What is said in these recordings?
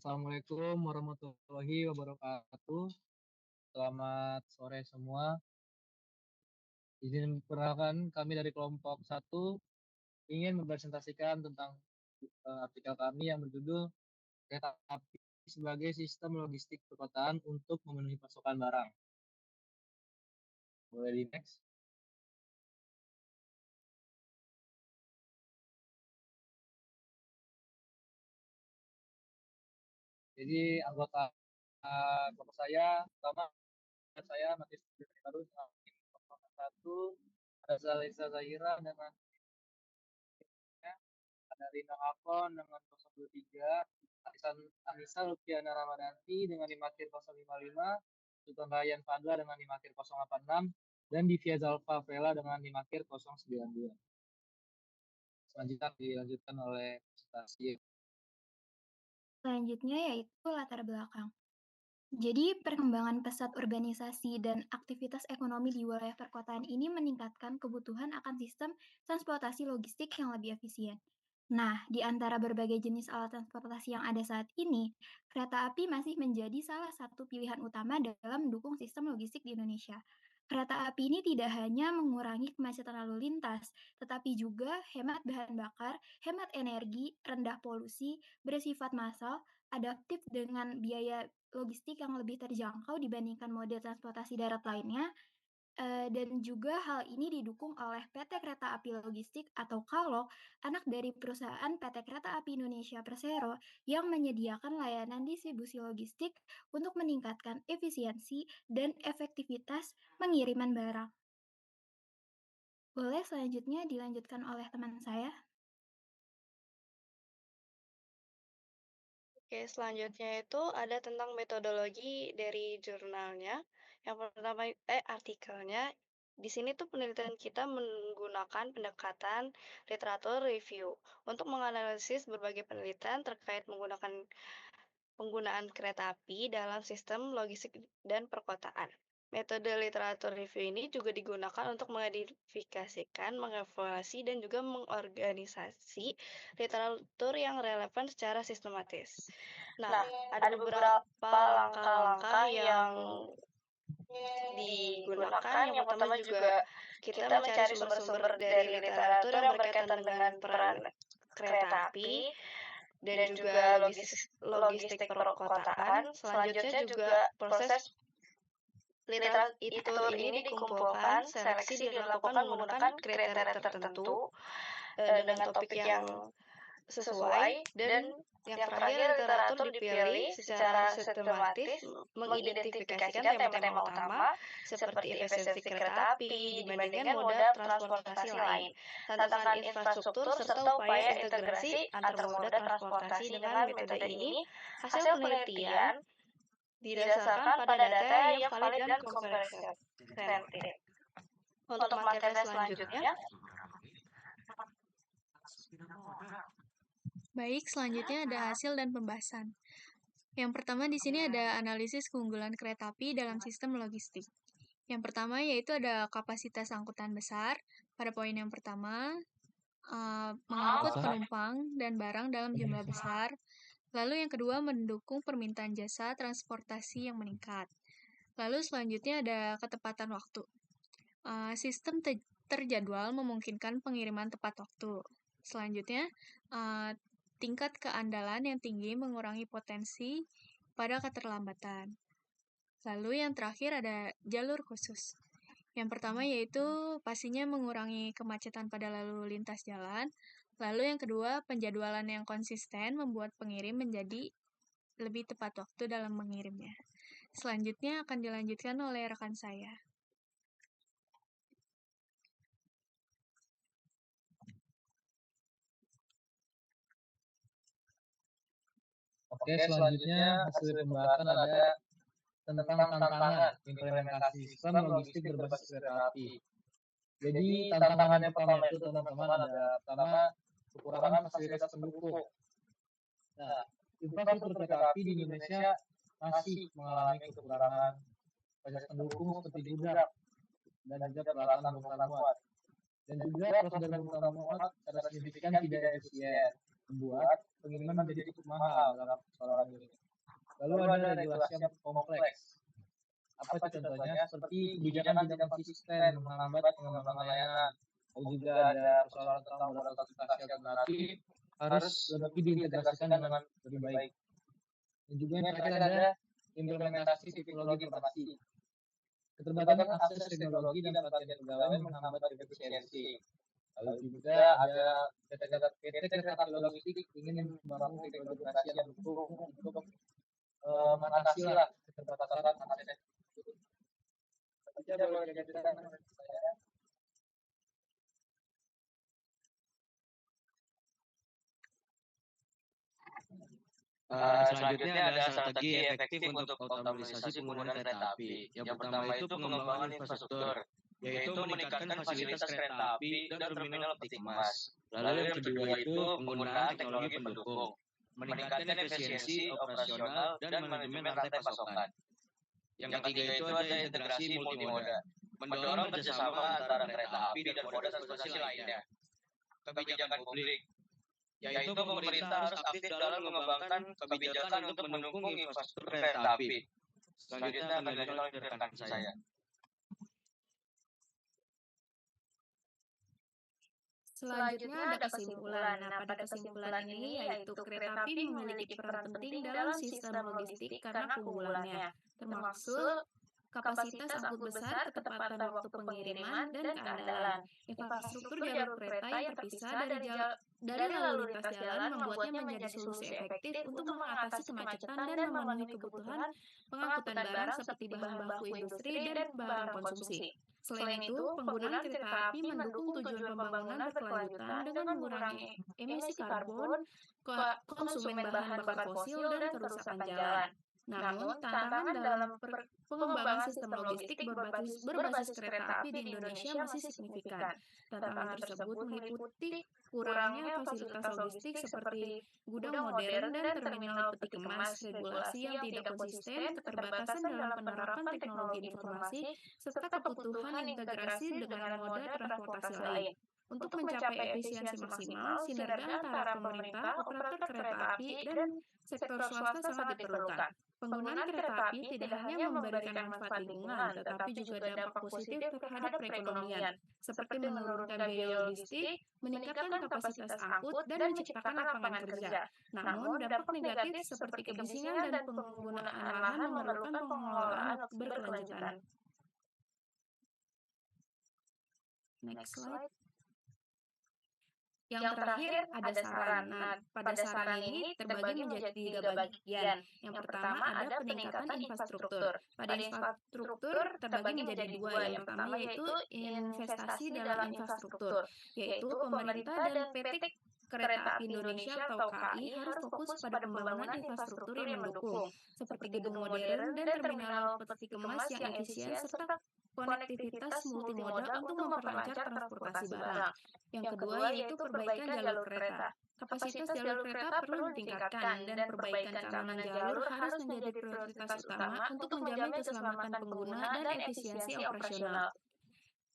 Assalamualaikum warahmatullahi wabarakatuh. Selamat sore semua. Izin perkenalkan kami dari kelompok satu ingin mempresentasikan tentang artikel kami yang berjudul Kereta Api sebagai Sistem Logistik Perkotaan untuk Memenuhi Pasokan Barang. Boleh di next. Jadi anggota kelompok saya, pertama saya masih baru kelompok satu, ada Zaliza Zahira dengan ada Rina Alfon dengan 023, Anissa Lukiana Ramadanti dengan 5-055, Sultan Ryan Fadla dengan 5-086, dan Divya Zalfa Vela dengan 5-092. Selanjutnya dilanjutkan oleh presentasi. Selanjutnya yaitu latar belakang. Jadi, perkembangan pesat urbanisasi dan aktivitas ekonomi di wilayah perkotaan ini meningkatkan kebutuhan akan sistem transportasi logistik yang lebih efisien. Nah, di antara berbagai jenis alat transportasi yang ada saat ini, kereta api masih menjadi salah satu pilihan utama dalam mendukung sistem logistik di Indonesia. Kereta api ini tidak hanya mengurangi kemacetan lalu lintas, tetapi juga hemat bahan bakar, hemat energi, rendah polusi, bersifat massal, adaptif dengan biaya logistik yang lebih terjangkau dibandingkan mode transportasi darat lainnya, dan juga hal ini didukung oleh PT Kereta Api Logistik atau KALO, anak dari perusahaan PT Kereta Api Indonesia Persero yang menyediakan layanan distribusi logistik untuk meningkatkan efisiensi dan efektivitas pengiriman barang. Boleh selanjutnya dilanjutkan oleh teman saya? Oke, selanjutnya itu ada tentang metodologi dari jurnalnya. Yang pertama, artikelnya. Di sini tuh penelitian kita menggunakan pendekatan literatur review untuk menganalisis berbagai penelitian terkait menggunakan penggunaan kereta api dalam sistem logistik dan perkotaan. Metode literatur review ini juga digunakan untuk mengidentifikasikan, mengevaluasi, dan juga mengorganisasi literatur yang relevan secara sistematis. Nah, ada beberapa langkah-langkah yang digunakan. Yang pertama juga kita mencari sumber-sumber dari literatur yang berkaitan dengan peran kereta api dan juga logistik perkotaan. Selanjutnya juga proses literatur ini dikumpulkan, seleksi dilakukan menggunakan kriteria tertentu dengan topik yang sesuai, dan yang terakhir literatur dipilih secara sistematis mengidentifikasikan tema-tema utama seperti efisiensi kereta api dibandingkan moda transportasi lain, tantangan infrastruktur serta upaya integrasi antar moda transportasi dengan metode ini. Hasil penelitian didasarkan pada data yang valid dan komprehensif. Untuk materi selanjutnya, baik, selanjutnya ada hasil dan pembahasan. Yang pertama di sini ada analisis keunggulan kereta api dalam sistem logistik. Yang pertama yaitu ada kapasitas angkutan besar. Pada poin yang pertama, mengangkut penumpang dan barang dalam jumlah besar. Lalu yang kedua mendukung permintaan jasa transportasi yang meningkat. Lalu selanjutnya ada ketepatan waktu. Sistem terjadwal memungkinkan pengiriman tepat waktu. Selanjutnya, tingkat keandalan yang tinggi mengurangi potensi pada keterlambatan. Lalu yang terakhir ada jalur khusus. Yang pertama yaitu pastinya mengurangi kemacetan pada lalu lintas jalan. Lalu yang kedua, penjadwalan yang konsisten membuat pengirim menjadi lebih tepat waktu dalam mengirimnya. Selanjutnya akan dilanjutkan oleh rekan saya. Oke, selanjutnya hasil pembahasan ada tentang tantangan implementasi sistem logistik berbasis kereta api. Jadi tantangan yang pertama itu teman-teman ada pertama kekurangan fasilitas pendukung. Nah, infrastruktur kereta api di Indonesia masih mengalami kekurangan fasilitas pendukung seperti gudang dan juga peralatan bongkar muat. Dan juga prosedur bongkar muat secara signifikan tidak efisien. membuat pengiriman menjadi cukup mahal dalam persoalan ini. Lalu ada regulasi yang kompleks. Apa itu contohnya? Seperti kebijakan tidak konsisten menghambat pengembangan layanan. Lalu juga ada persoalan tentang moda transportasi alternatif harus lebih diintegrasikan dengan lebih baik. Dan juga yang terakhir ada implementasi teknologi informasi. Keterbatasan akses teknologi dan pelatihan pegawai menghambat efisiensi. Lalu juga ada PT Kereta Api Logistik ingin membangun teknologi operasi yang mendukung untuk mengatasi keterbatasan akses. Selanjutnya ada strategi efektif untuk otomatisasi penggunaan kereta api. Yang pertama itu pengembangan infrastruktur, yaitu meningkatkan fasilitas kereta api dan terminal peti kemas. Lalu yang kedua itu penggunaan teknologi pendukung, meningkatkan efisiensi operasional dan manajemen rantai pasokan. Yang ketiga itu ada integrasi multimoda, mendorong kerjasama antara kereta api dan moda transportasi lainnya. Kebijakan publik, yaitu pemerintah harus aktif dalam mengembangkan kebijakan untuk mendukung infrastruktur kereta api. Selanjutnya akan dilanjutkan oleh rekan saya. Selanjutnya ada kesimpulan. Nah, pada kesimpulan ini yaitu kereta api memiliki peran penting dalam sistem logistik karena keunggulannya, termasuk kapasitas angkut besar, ketepatan waktu pengiriman, dan keandalan. Infrastruktur jalur kereta yang terpisah dari lalu lintas jalan membuatnya menjadi solusi efektif untuk mengatasi kemacetan dan memenuhi kebutuhan pengangkutan barang seperti bahan baku industri dan barang konsumsi. Selain itu, penggunaan kereta api mendukung tujuan pembangunan berkelanjutan dengan mengurangi emisi karbon, konsumen bahan bakar fosil, dan kerusakan jalan. Namun, tantangan dalam pengembangan sistem logistik berbasis kereta api di Indonesia masih signifikan. Tantangan tersebut meliputi kurangnya fasilitas logistik seperti gudang modern dan terminal peti kemas, regulasi yang tidak konsisten, keterbatasan dalam penerapan teknologi informasi, serta kebutuhan integrasi dengan moda transportasi lain. Untuk mencapai efisiensi maksimal, sinergi antara pemerintah, operator kereta api, dan sektor swasta sangat diperlukan. Penggunaan kereta api tidak hanya memberikan manfaat lingkungan, tetapi juga dampak positif terhadap perekonomian, seperti menurunkan biaya logistik, meningkatkan kapasitas angkut, dan menciptakan lapangan kerja. Namun, dampak negatif seperti kebisingan dan penggunaan lahan memerlukan pengelolaan berkelanjutan. Next slide. Yang terakhir ada saran. Nah, pada saran ini terbagi menjadi 3 bagian. Yang pertama ada peningkatan infrastruktur. Pada infrastruktur terbagi menjadi 2. Yang pertama yaitu investasi dalam infrastruktur, yaitu pemerintah dan PT Kereta Api Indonesia atau KAI harus fokus pada pembangunan infrastruktur yang mendukung, seperti gedung modern dan terminal peti kemas yang efisien serta konektivitas multimoda untuk memperlancar transportasi barang. Yang kedua yaitu perbaikan jalur kereta. Kapasitas jalur kereta perlu ditingkatkan dan perbaikan keamanan jalur harus menjadi prioritas utama untuk menjamin keselamatan pengguna dan efisiensi operasional.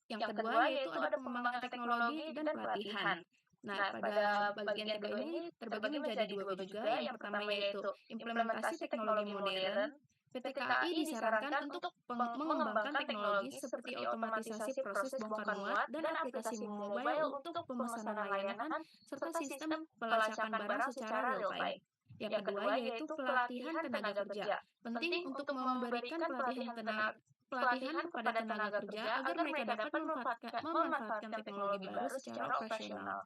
Yang kedua yaitu ada pengembangan teknologi dan pelatihan. Nah, pada bagian kedua ini terbagi menjadi 2 juga. Yang pertama yaitu implementasi teknologi modern. PT KAI disarankan untuk mengembangkan teknologi seperti otomatisasi proses bongkar muat dan aplikasi mobile untuk pemesanan layanan serta sistem pelacakan barang secara real time. Yang kedua yaitu pelatihan tenaga kerja. Penting untuk memberikan pelatihan kepada tenaga kerja agar mereka dapat memanfaatkan teknologi baru secara operasional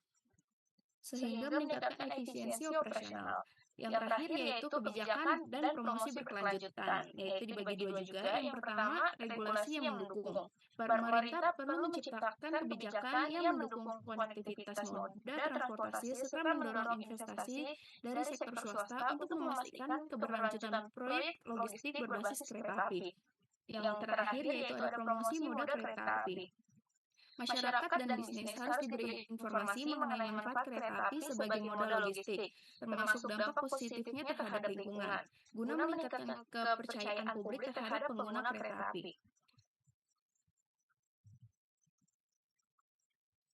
sehingga meningkatkan efisiensi operasional. Yang terakhir yaitu kebijakan dan promosi berkelanjutan, yaitu dibagi 2 juga. Yang pertama, regulasi yang mendukung. Pemerintah perlu menciptakan kebijakan yang mendukung konektivitas moda transportasi serta mendorong investasi dari sektor swasta untuk memastikan keberlanjutan proyek logistik berbasis kereta api. Yang terakhir yaitu ada promosi moda kereta api. Masyarakat dan bisnis harus diberi informasi mengenai manfaat kereta api sebagai moda logistik, termasuk dampak positifnya terhadap lingkungan, guna meningkatkan kepercayaan publik terhadap pengguna kereta api.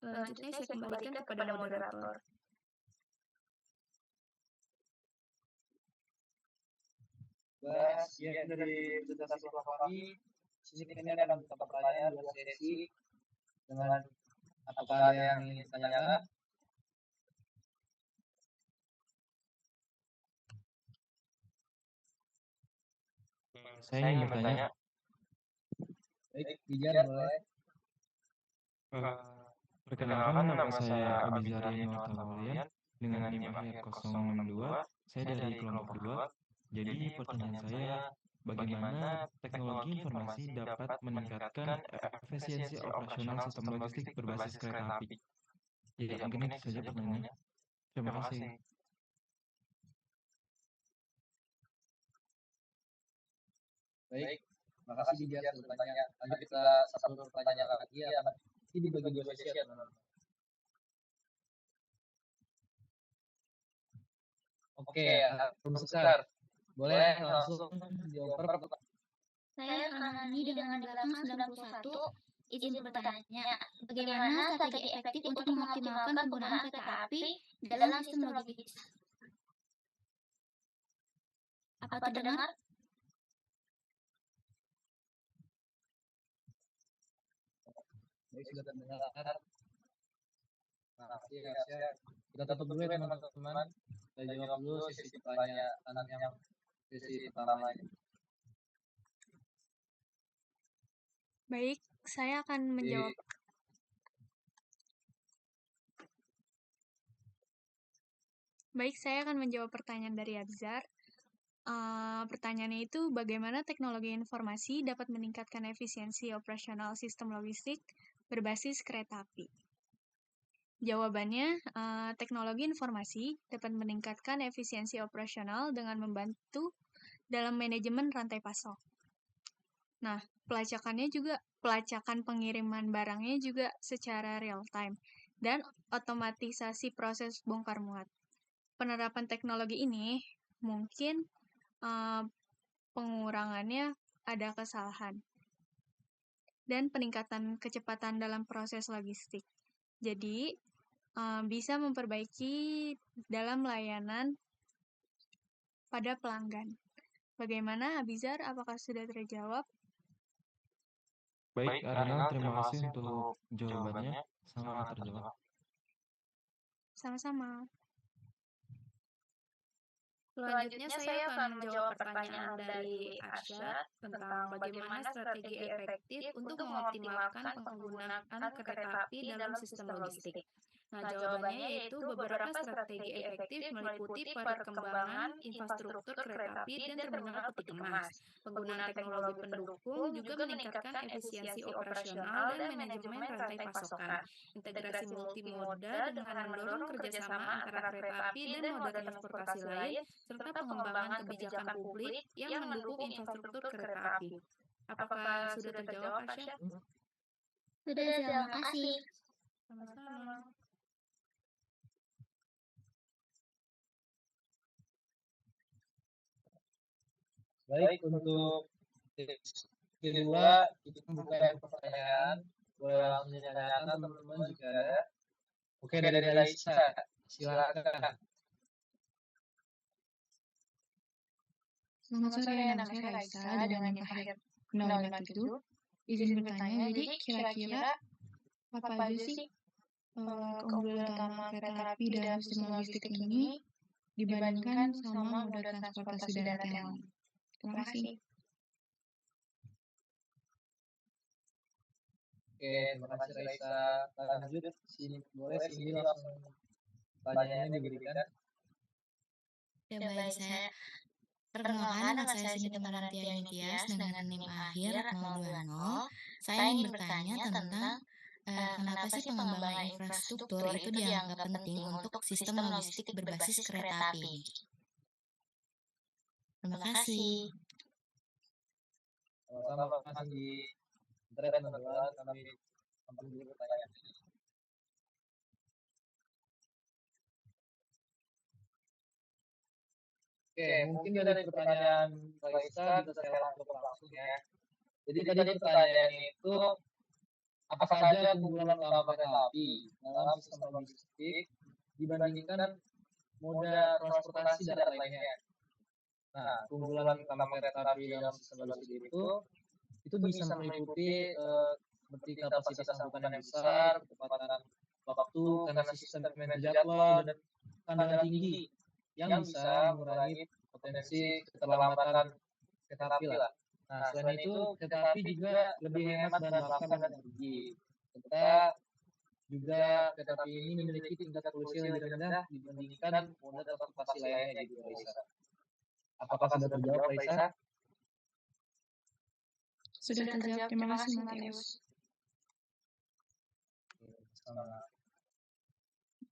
Selanjutnya saya kembalikan kepada moderator. bahas ya dari presentasi siswa kami. Sini kami akan buka pertanyaan 2 sesi dengan apakah ada yang ingin ditanyakan? Saya ingin bertanya. Baik, Bijar boleh. Perkenalkan, nama saya Abizarian Wartawalian dengan NIM akhir 062. Saya dari kelompok 2. Jadi pertanyaan saya, bagaimana teknologi informasi dapat meningkatkan efisiensi operasional sistem logistik berbasis kereta api? Ya, mungkin itu saja pertanyaannya. Terima kasih. Baik, makasih Bijar sudah bertanya. Lanjut kita satu pertanyaan lagi ya. Ini dibagi 2 sesi ya teman-teman. Oke, Rum Sekar. Boleh langsung jawab pertanyaan. Saya Farhani dengan 891. Izin bertanya, bagaimana strategi efektif untuk mengoptimalkan penggunaan kereta api dalam sistem logistik? Apa terdengar? Baik, sudah terdengar. Makasih ya. Kita tutup dulu ya teman-teman. Kita jawab dulu sesi pertanyaan yang sesi pertama ini. Baik, saya akan menjawab. Pertanyaan dari Abzar. Pertanyaannya itu, bagaimana teknologi informasi dapat meningkatkan efisiensi operasional sistem logistik berbasis kereta api? Jawabannya, teknologi informasi dapat meningkatkan efisiensi operasional dengan membantu dalam manajemen rantai pasok. Nah, pelacakan pengiriman barangnya juga secara real time, dan otomatisasi proses bongkar muat. Penerapan teknologi ini mungkin pengurangannya ada kesalahan dan peningkatan kecepatan dalam proses logistik. Jadi, bisa memperbaiki dalam layanan pada pelanggan. Bagaimana, Abizar? Apakah sudah terjawab? Baik, Arinal, terima kasih untuk jawabannya. Sangat terjawab. Sama-sama. Selanjutnya saya akan menjawab pertanyaan dari Arsyad tentang bagaimana strategi efektif untuk mengoptimalkan penggunaan kereta api dalam sistem logistik. Nah, jawabannya yaitu beberapa strategi efektif meliputi perkembangan infrastruktur kereta api dan terminal peti kemas, penggunaan teknologi pendukung, juga meningkatkan efisiensi operasional dan manajemen rantai pasokan, integrasi multimoda dengan mendorong kerjasama antara kereta api dan moda transportasi lain, serta pengembangan kebijakan publik yang mendukung infrastruktur kereta api. Apakah sudah terjawab, Asya? Sudah, terima kasih. Sama-sama. Baik, untuk kedua kita membuka pertanyaan. Boleh langsung ditanyakan teman-teman jika ada. Oke, dari Raisa, silakan. Selamat sore, nama saya Raisa dengan NIM akhir 057. Izin bertanya, jadi kira-kira apa aja sih keunggulan utama kereta api dalam sistem logistik ini dibandingkan sama moda transportasi darat yang lain? Terima kasih. Oke, terima kasih Raisa. Lanjut, sini boleh sini langsung pertanyaannya diberikan. Ya baik, saya perkenalkan, nama saya Siti Marantia Nitias dengan NIM akhir 020. Saya ingin bertanya tentang kenapa sih pengembangan infrastruktur itu dianggap penting untuk sistem logistik berbasis kereta api? Terima kasih. Sama langsung di internet teman-teman, kami tampil dulu pertanyaan. Oke, mungkin dari pertanyaan Raisa bisa saya langsung ya. Jadi tadi pertanyaan itu, apa saja keunggulan utama kereta api dalam sistem logistik dibandingkan moda transportasi darat lainnya? Nah, keunggulan utama kereta api dalam sistem logistik itu bisa meliputi seperti kapasitas angkutan yang besar, kecepatan waktu karena sistem manajemen jadwal dan andalan tinggi yang bisa mengurangi potensi keterlambatan kereta api lah. Nah, selain itu kereta api juga lebih hemat bahan bakar dan energi. Serta juga kereta api ini memiliki tingkat polusi yang lebih rendah dibandingkan moda transportasi lainnya gitu, Raisa. Apakah sudah terjawab, Raisa? Sudah terjawab, terima kasih Matius.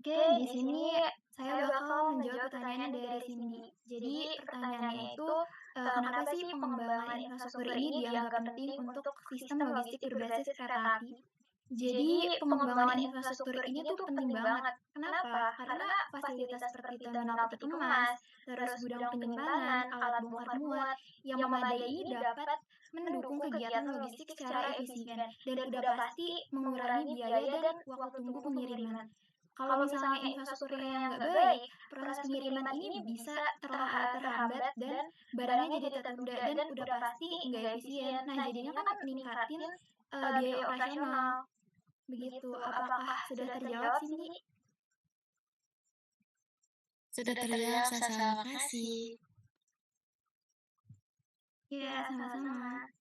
Oke, di sini saya bakal menjawab pertanyaannya dari Cindy. Jadi pertanyaannya itu, kenapa sih pengembangan infrastruktur ini dianggap penting untuk sistem logistik berbasis kereta api? Jadi pengembangan infrastruktur ini tuh penting banget. Kenapa? Karena fasilitas seperti terminal peti kemas, terus gudang penyimpanan, alat bongkar muat yang memadai ini dapat mendukung kegiatan logistik secara efisien dan udah pasti mengurangi biaya dan waktu tunggu pengiriman. Kalau misalnya infrastrukturnya yang nggak baik, proses pengiriman ini bisa terhambat dan barangnya jadi tertunda dan udah pasti nggak efisien. Nah, jadinya kan meningkatin biaya operasional. Begitu, apakah sudah terjawab, Cindy? Sudah terjawab, Sasa. Terima kasih. Ya, sama-sama.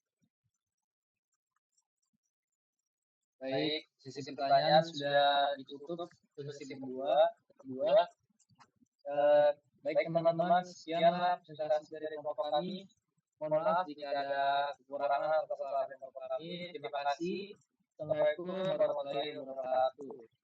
Baik, sesi pertanyaan sudah ditutup untuk sesi kedua. Baik teman-teman, sekianlah presentasi dari kelompok kami. Mohon maaf jika ada kekurangan atau kesalahan dari kelompok kami. Terima kasih. Assalamualaikum warahmatullahi wabarakatuh.